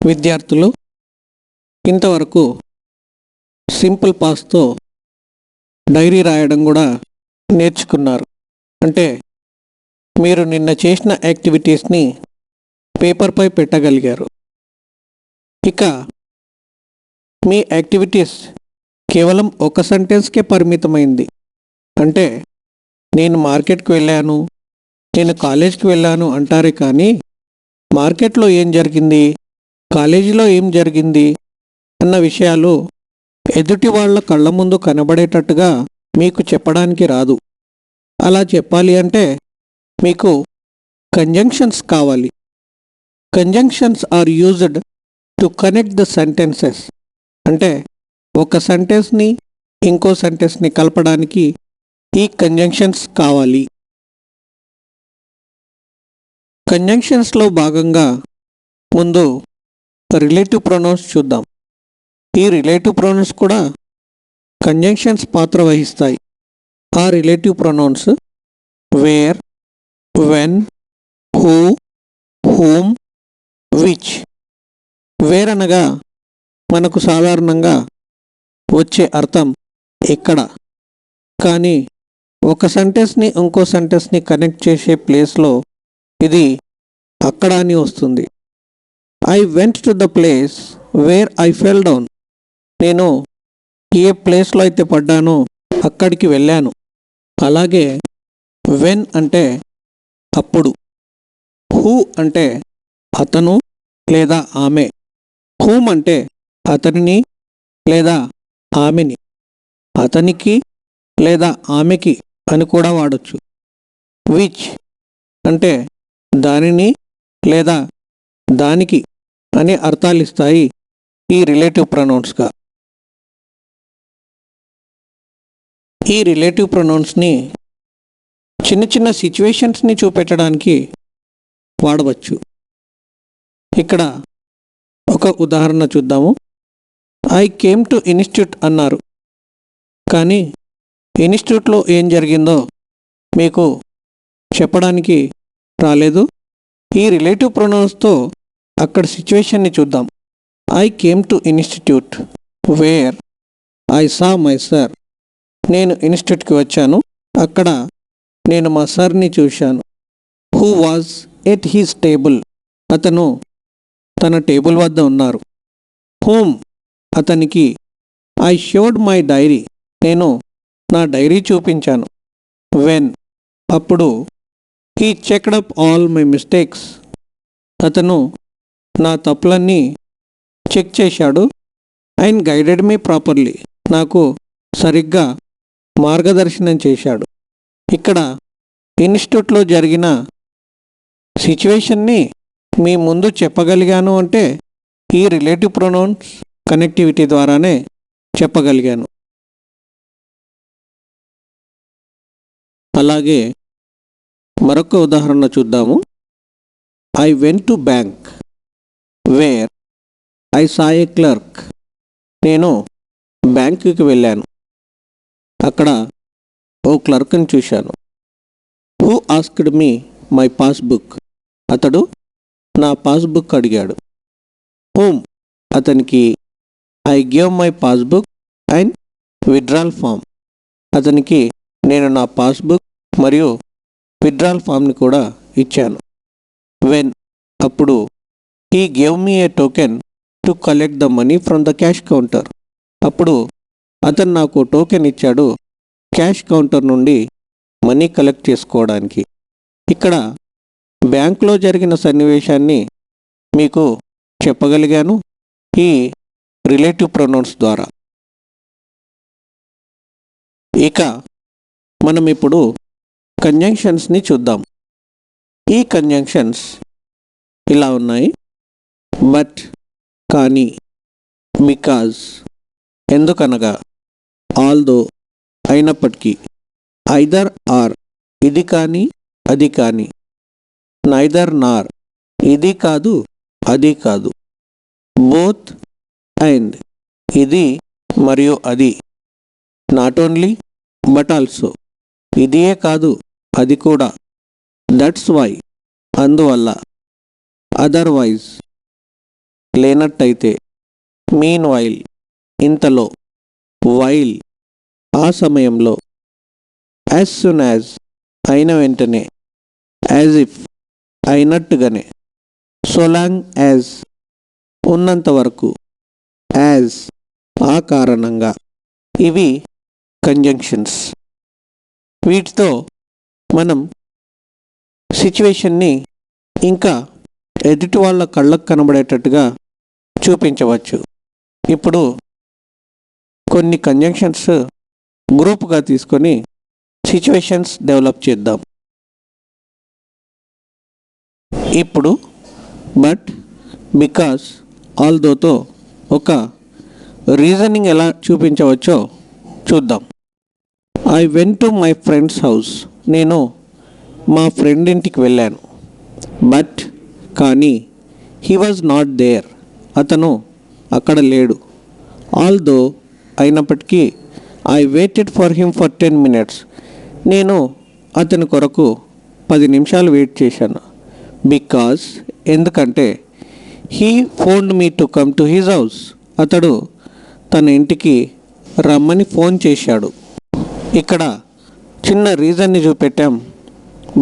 విద్యార్థులు ఇంతవరకు simple పాస్తో dairy రాయడం కూడా నేర్చుకున్నారు. అంటే మీరు నిన్న చేసిన యాక్టివిటీస్ని పేపర్పై పెట్టగలిగారు. ఇక మీ యాక్టివిటీస్ కేవలం ఒక సెంటెన్స్కే పరిమితమైంది. అంటే నేను మార్కెట్కి వెళ్ళాను, నేను కాలేజ్కి వెళ్ళాను అంటారే కానీ మార్కెట్లో ఏం జరిగింది, కాలేజీలో ఏం జరిగింది అన్న విషయాలు ఎదుటి వాళ్ళ కళ్ళ ముందు కనబడేటట్టుగా మీకు చెప్పడానికి రాదు. అలా చెప్పాలి అంటే మీకు కంజంక్షన్స్ కావాలి. Conjunctions are used to connect the sentences. అంటే ఒక సెంటెన్స్ని ఇంకో సెంటెన్స్ని కలపడానికి ఈ కంజంక్షన్స్ కావాలి. కంజంక్షన్స్లో భాగంగా ముందు రిలేటివ్ ప్రొనౌన్స్ చూద్దాం. ఈ రిలేటివ్ ప్రొనౌన్స్ కూడా కంజంక్షన్స్ పాత్ర వహిస్తాయి. ఆ relative pronouns where, when, who, whom, which. Where అనగా మనకు సాధారణంగా వచ్చే అర్థం ఎక్కడ, కానీ ఒక సెంటెన్స్ని ఇంకో సెంటెన్స్ని కనెక్ట్ చేసే ప్లేస్లో ఇది అక్కడ అని వస్తుంది. I went to the place where I fell down. నేను ఏ ప్లేస్లో అయితే పడ్డానో అక్కడికి వెళ్ళాను. అలాగే వెన్ అంటే అప్పుడు, హూ అంటే అతను లేదా ఆమె, హూమ్ అంటే అతనిని లేదా ఆమెని, అతనికి లేదా ఆమెకి అని కూడా వాడచ్చు. విచ్ అంటే దానిని లేదా దానికి అనే అర్థాలు ఇస్తాయి ఈ రిలేటివ్ ప్రొనౌన్స్గా. ఈ రిలేటివ్ ప్రొనౌన్స్ని చిన్న చిన్న సిచ్యువేషన్స్ని చూపెట్టడానికి వాడవచ్చు. ఇక్కడ ఒక ఉదాహరణ చూద్దాము. ఐ కేమ్ టు ఇన్స్టిట్యూట్ అన్నారు, కానీ ఇన్స్టిట్యూట్లో ఏం జరిగిందో మీకు చెప్పడానికి రాలేదు. ఈ రిలేటివ్ ప్రొనౌన్స్తో అక్కడ సిచ్యువేషన్ని చూద్దాం. I came to institute where I saw my sir. నేను ఇన్స్టిట్యూట్కి వచ్చాను, అక్కడ నేను మా సర్ని చూశాను. Who was at his table. అతను తన టేబుల్ వద్ద ఉన్నారు. హూమ్ అతనికి. I showed my diary. నేను నా డైరీ చూపించాను. వెన్ అప్పుడు. He checked up all my mistakes. అతను నా తప్పులన్నీ చెక్ చేశాడు. And guided me properly. నాకు సరిగ్గా మార్గదర్శనం చేశాడు. ఇక్కడ ఇన్స్టిట్యూట్లో జరిగిన సిచ్యువేషన్ని మీ ముందు చెప్పగలిగాను అంటే ఈ రిలేటివ్ ప్రొనౌన్స్ కనెక్టివిటీ ద్వారానే చెప్పగలిగాను. అలాగే మరొక ఉదాహరణ చూద్దాము. I went to bank where I saw a clerk. నేను బ్యాంకుకి వెళ్ళాను, అక్కడ ఓ క్లర్క్ని చూశాను. Who asked me my passbook. అతడు నా పాస్బుక్ అడిగాడు. హూమ్ అతనికి. I gave my passbook and withdrawal form. అతనికి నేను నా పాస్బుక్ మరియు విత్డ్రాల్ ఫామ్ని కూడా ఇచ్చాను. వెన్ అప్పుడు. He gave me A token to collect the money from the cash counter. అప్పుడు అతను నాకు టోకెన్ ఇచ్చాడు క్యాష్ కౌంటర్ నుండి మనీ కలెక్ట్ చేసుకోవడానికి. ఇక్కడ బ్యాంకులో జరిగిన సన్నివేశాన్ని మీకు చెప్పగలిగాను ఈ రిలేటివ్ ప్రొనౌన్స్ ద్వారా. ఇక మనం ఇప్పుడు కంజంక్షన్స్ని చూద్దాం. ఈ కంజంక్షన్స్ ఇలా ఉన్నాయి. బట్, కానీ, బికాజ్, ఎందుకనగా, ఆల్దో, అయినప్పటికీ, ఐదర్ ఆర్, ఇది కానీ అది కానీ, నైదర్ నార్, ఇది కాదు అది కాదు, బోత్ అండ్, ఇది మరియు అది, నాట్ ఓన్లీ బట్ ఆల్సో, ఇదియే కాదు అది కూడా, దట్స్ వై, అందువల్ల, అదర్వైజ్, లేనట్టయితే, మీన్ వైల్ ఇంతలో, వైల్ ఆ సమయంలో, యాజ్ సూన్ యాజ్ అయిన వెంటనే, యాజ్ ఇఫ్ అయినట్టుగానే, సో లాంగ్ యాజ్ ఉన్నంత వరకు, యాజ్ ఆ కారణంగా. ఇవి కంజంక్షన్స్. వీటితో మనం సిచ్యువేషన్ని ఇంకా ఎదుటి వాళ్ళ కళ్ళకు కనబడేటట్టుగా చూపించవచ్చు. ఇప్పుడు కొన్ని కంజంక్షన్స్ గ్రూప్గా తీసుకొని సిచ్యువేషన్స్ డెవలప్ చేద్దాం. ఇప్పుడు బట్, బికాస్, ఆల్దోతో ఒక రీజనింగ్ ఎలా చూపించవచ్చో చూద్దాం. I went to my friends house. నేను మా ఫ్రెండ్ ఇంటికి వెళ్ళాను. బట్ కానీ, హీ వాజ్ నాట్ దేర్. అతను అక్కడ లేడు. ఆల్దో అయినప్పటికీ, I waited for him for 10 minutes. నేను అతని కొరకు 10 నిమిషాలు వెయిట్ చేశాను. బికాస్ ఎందుకంటే, he phoned me to come to his house. అతడు తన ఇంటికి రమ్మని ఫోన్ చేశాడు. ఇక్కడ చిన్న రీజన్ని చూపెట్టాం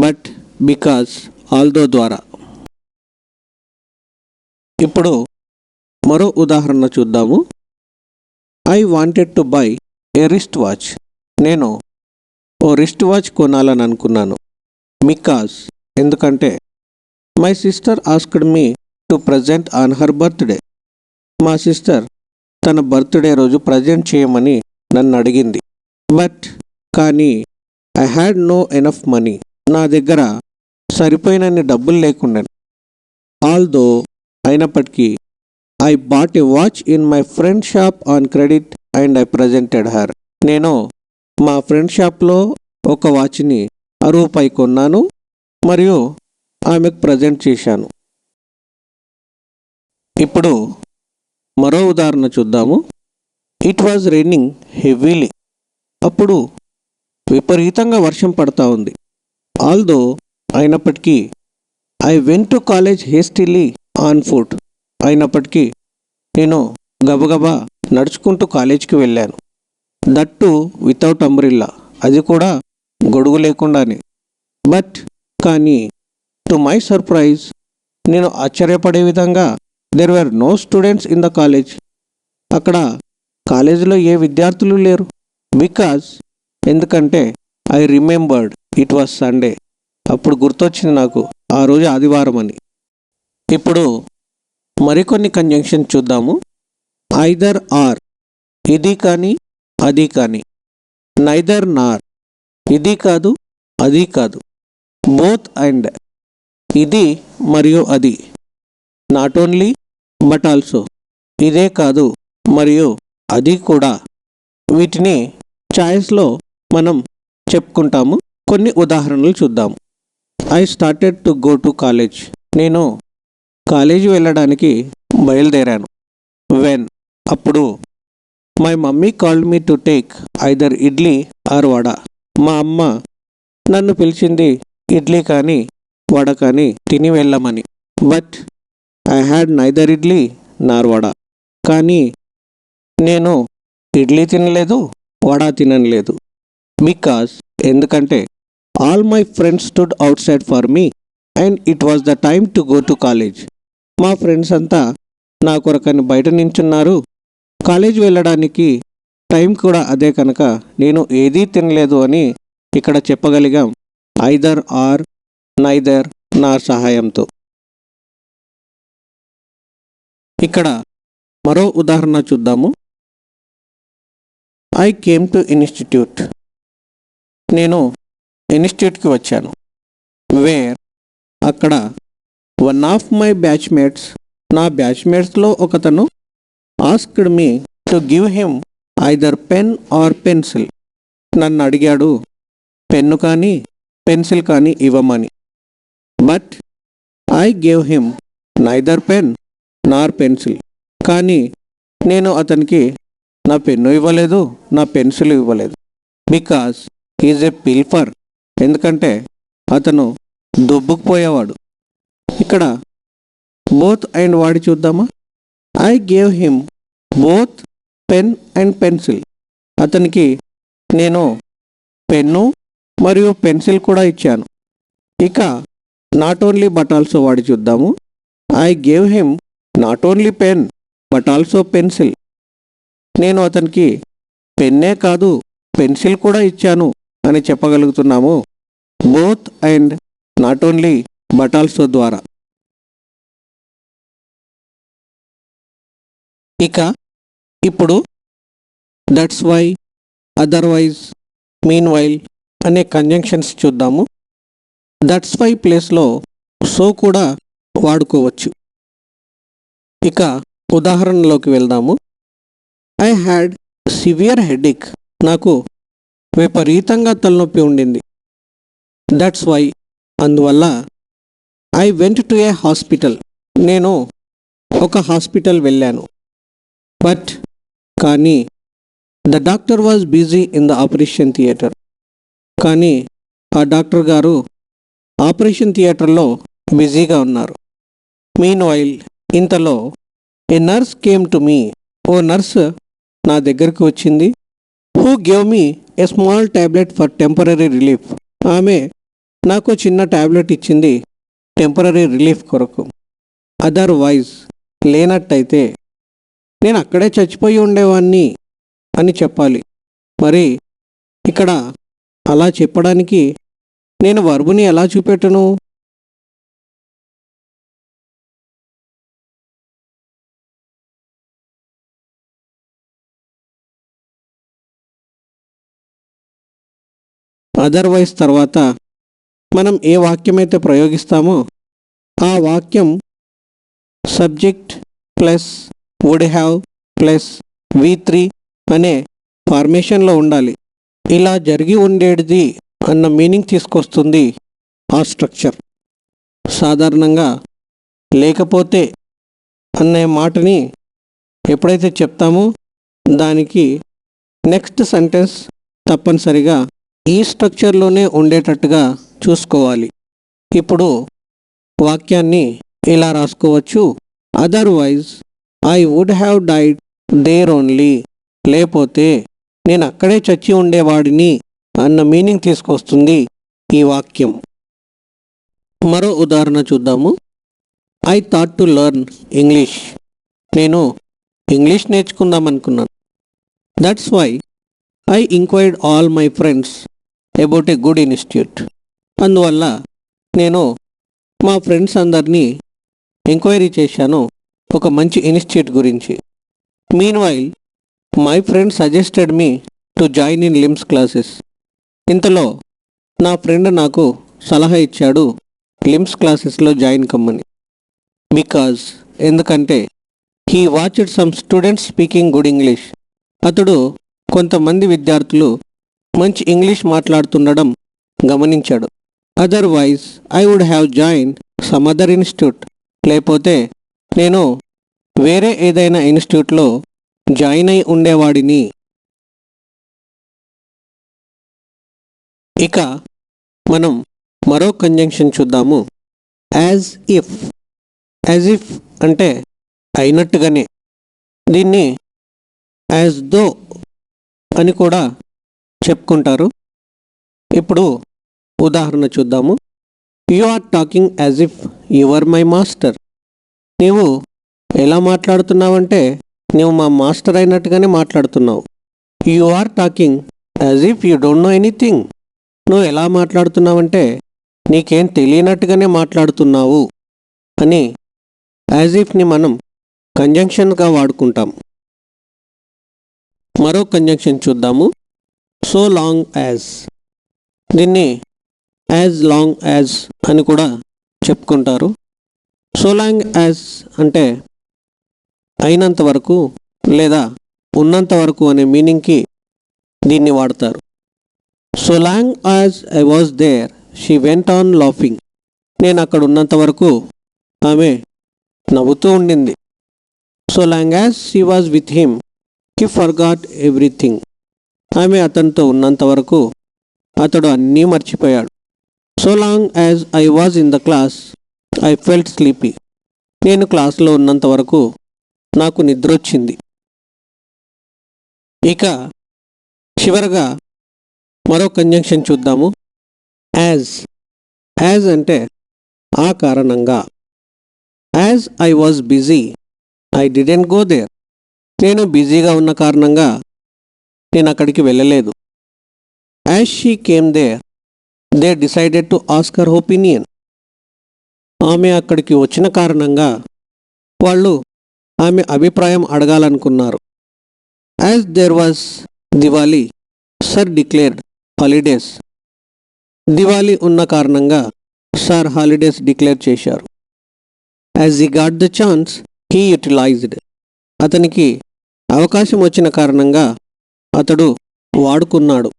బట్, బికాస్, ఆల్దో ద్వారా. ఇప్పుడు మరో ఉదాహరణ చూద్దాము. I wanted to buy a wrist watch. నేను ఓ రిస్ట్ వాచ్ కొనాలని అనుకున్నాను. బికాస్ ఎందుకంటే, my sister asked me to present on her birthday. మా సిస్టర్ తన బర్త్డే రోజు ప్రజెంట్ చేయమని నన్ను అడిగింది. బట్ కానీ, I had no enough money. నా దగ్గర సరిపోయినన్ని డబ్బులు లేకుండా. ఆల్దో అయినప్పటికీ, I bought a watch in my friend shop on credit and I presented her. నేను మా ఫ్రెండ్ షాప్లో ఒక వాచ్ని ₹1 కొన్నాను మరియు ఆమెకు ప్రజెంట్ చేశాను. ఇప్పుడు మరో ఉదాహరణ చూద్దాము. It was raining heavily. అప్పుడు విపరీతంగా వర్షం పడతా ఉంది. ఆల్దో అయినప్పటికీ, I went to college hastily on foot. అయినప్పటికీ, నేను గబగబా నడుచుకుంటూ కాలేజీకి వెళ్ళాను. That without umbrella. అది కూడా గొడుగు లేకుండానే. బట్ కానీ, టు మై సర్ప్రైజ్, నేను ఆశ్చర్యపడే విధంగా, there were no students in the college. అక్కడ కాలేజీలో ఏ విద్యార్థులు లేరు. బికాజ్ ఎందుకంటే, I remembered it was Sunday. అప్పుడు గుర్తొచ్చింది నాకు ఆ రోజు ఆదివారం అని. ఇప్పుడు మరికొన్ని కంజంక్షన్ చూద్దాము. ఐదర్ ఆర్, ఇది కానీ అది కానీ. నైదర్ నార్, ఇది కాదు అది కాదు. బోత్ అండ్, ఇది మరియు అది. నాట్ ఓన్లీ బట్ ఆల్సో, ఇదే కాదు మరియు అది కూడా. వీటిని చాయిస్లో మనం చెప్పుకుంటాము. కొన్ని ఉదాహరణలు చూద్దాము. I started to go to college. నేను కాలేజీ వెళ్ళడానికి బయలుదేరాను. వెన్ అప్పుడు, my mummy called me to take either idli or vada. మా అమ్మ నన్ను పిలిచింది ఇడ్లీ కానీ వడ కానీ తిని వెళ్ళమని. But I had neither idli నార్ వడ. కానీ నేను ఇడ్లీ తినలేదు, వడ తినలేదు. బికాస్ ఎందుకంటే, all my friends stood out side for me and it was the time to go to college. మా ఫ్రెండ్స్ అంతా నా కొరకని బయట నించున్నారు. కాలేజ్ వెళ్ళడానికి టైం కూడా అదే కనుక నేను ఏదీ తినలేదు అని ఇక్కడ చెప్పగలిగాం ఐదర్ ఆర్, నైదర్, నార్ సహాయంతో. ఇక్కడ మరో ఉదాహరణ చూద్దాము. I came to institute. నేను ఇన్స్టిట్యూట్కి వచ్చాను. వేర్ అక్కడ, వన్ ఆఫ్ మై బ్యాచ్మేట్స్, నా బ్యాచ్మేట్స్లో ఒకతను, asked me to give him either pen or pencil. నన్ను అడిగాడు పెన్ను కానీ పెన్సిల్ కానీ ఇవ్వమని. But I gave him neither pen nor pencil. కానీ నేను అతనికి నా పెన్ను ఇవ్వలేదు, నా పెన్సిల్ ఇవ్వలేదు. Because is a pilfer. ఎందుకంటే అతను దొబ్బుకుపోయేవాడు. ఇక్కడ బోత్ అండ్ వాడి చూద్దామా. I gave him both pen and pencil. అతనికి నేను పెన్ను మరియు పెన్సిల్ కూడా ఇచ్చాను. ఇక నాట్ ఓన్లీ బట్ ఆల్సో వాడి చూద్దాము. I gave him not only pen but also pencil. నేను అతనికి పెన్నే కాదు పెన్సిల్ కూడా ఇచ్చాను అని చెప్పగలుగుతున్నాము both and not only but also ద్వారా. ఇక ఇప్పుడు that's why, otherwise, meanwhile అనే కంజంక్షన్స్ చూద్దాము. దట్స్ వై ప్లేస్లో సో కూడా వాడుకోవచ్చు. ఇక ఉదాహరణలోకి వెళ్దాము. I had severe headache. నాకు విపరీతంగా తలనొప్పి ఉండింది. దట్స్ వై, అందువల్ల. I went to a hospital. నేను ఒక హాస్పిటల్ వెళ్ళాను. బట్, కానీ, the doctor was busy in the operation theatre. కానీ ఆ డాక్టర్ గారు ఆపరేషన్ థియేటర్లో బిజీగా ఉన్నారు. మీన్ వైల్, ఇంతలో a nurse came to me. ఓ నర్స్ నా దగ్గరికి వచ్చింది. Who gave me a small tablet for temporary relief. ఆమె నాకు చిన్న ట్యాబ్లెట్ ఇచ్చింది టెంపరరీ రిలీఫ్ కొరకు. అదర్వైజ్, లేనట్టయితే నేను అక్కడే చచ్చిపోయి ఉండేవాణ్ణి అని చెప్పాలి. మరి ఇక్కడ అలా చెప్పడానికి నేను వర్బుని ఎలా చూపెట్టను? అదర్వైజ్ తర్వాత మనం ఏ వాక్యమైతే ప్రయోగిస్తామో ఆ వాక్యం subject plus would have plus V3 అనే ఫార్మేషన్లో ఉండాలి. ఇలా జరిగి ఉండేది అన్న మీనింగ్ తీసుకొస్తుంది ఆ స్ట్రక్చర్. సాధారణంగా లేకపోతే అనే మాటని ఎప్పుడైతే చెప్తామో దానికి నెక్స్ట్ సెంటెన్స్ తప్పనిసరిగా ఈ స్ట్రక్చర్లోనే ఉండేటట్టుగా చూసుకోవాలి. ఇప్పుడు వాక్యాన్ని ఇలా రాసుకోవచ్చు. Otherwise I would have died there only. లేకపోతే నేను అక్కడే చచ్చి ఉండేవాడిని అన్న మీనింగ్ తీసుకొస్తుంది ఈ వాక్యం. మరో ఉదాహరణ చూద్దాము. I thought to learn English. నేను ఇంగ్లీష్ నేర్చుకుందాం అనుకున్నాను. That's why I inquired all my friends about a good institute. అందువల్ల నేను మా ఫ్రెండ్స్ అందరినీ ఎంక్వైరీ చేశాను ఒక మంచి ఇన్స్టిట్యూట్ గురించి. Meanwhile my friend suggested me to join in LIMS classes. ఇంతలో నా ఫ్రెండ్ నాకు సలహా ఇచ్చాడు లిమ్స్ క్లాసెస్లో జాయిన్ కమ్మని. బికాజ్, ఎందుకంటే he watched some students speaking good English. అతడు కొంతమంది విద్యార్థులు మంచి ఇంగ్లీష్ మాట్లాడుతుండడం గమనించాడు. Otherwise I would have join some other institute. లేకపోతే నేను వేరే ఏదైనా ఇన్స్టిట్యూట్లో జాయిన్ అయి ఉండేవాడిని. ఇక మనం మరో కంజంక్షన్ చూద్దాము. As if. యాజ్ ఇఫ్ అంటే అయినట్టుగానే. దీన్ని యాజ్ దో అని కూడా చెప్పుకుంటారు. ఇప్పుడు ఉదాహరణ చూద్దాము. You are talking as if you are my master. నీవు ఎలా మాట్లాడుతున్నావంటే నీవు మా మాస్టర్ అయినట్టుగానే మాట్లాడుతున్నావు. You are talking as if you don't know anything. నువ్వు ఎలా మాట్లాడుతున్నావంటే నీకేం తెలియనట్టుగానే మాట్లాడుతున్నావు అని యాజ్ ఇఫ్ని మనం కంజంక్షన్గా వాడుకుంటాం. మరో కంజంక్షన్ చూద్దాము. So long as. దీన్ని యాజ్ లాంగ్ యాజ్ అని కూడా చెప్పుకుంటారు. సో లాంగ్ యాజ్ అంటే అయినంత వరకు లేదా ఉన్నంత వరకు అనే మీనింగ్కి దీన్ని వాడతారు. So long as I was there she went on laughing. నేను అక్కడ ఉన్నంత వరకు ఆమె నవ్వుతూ ఉండింది. So long as she was with him he forgot everything. ఆమె అతనితో ఉన్నంత వరకు అతడు అన్నీ మర్చిపోయాడు. So long as I was in the class I felt sleepy. నేను క్లాస్లో ఉన్నంత వరకు నాకు నిద్రొచ్చింది. ఇక చివరగా మరో కంజంక్షన్ చూద్దాము. యాజ్ అంటే ఆ కారణంగా. As I was busy I didn't go there. నేను బిజీగా ఉన్న కారణంగా నేను అక్కడికి వెళ్ళలేదు. As she came there they decided to ask her opinion. ఆమె అక్కడికి వచ్చిన కారణంగా వాళ్ళు ఆమె అభిప్రాయం అడగాలనుకున్నారు. As there was Diwali sir declared holidays. Diwali ఉన్న కారణంగా సార్ హాలిడేస్ డిక్లేర్ చేశారు. As he got the chance he utilized. అతనికి అవకాశం వచ్చిన కారణంగా అతడు వాడుకున్నాడు.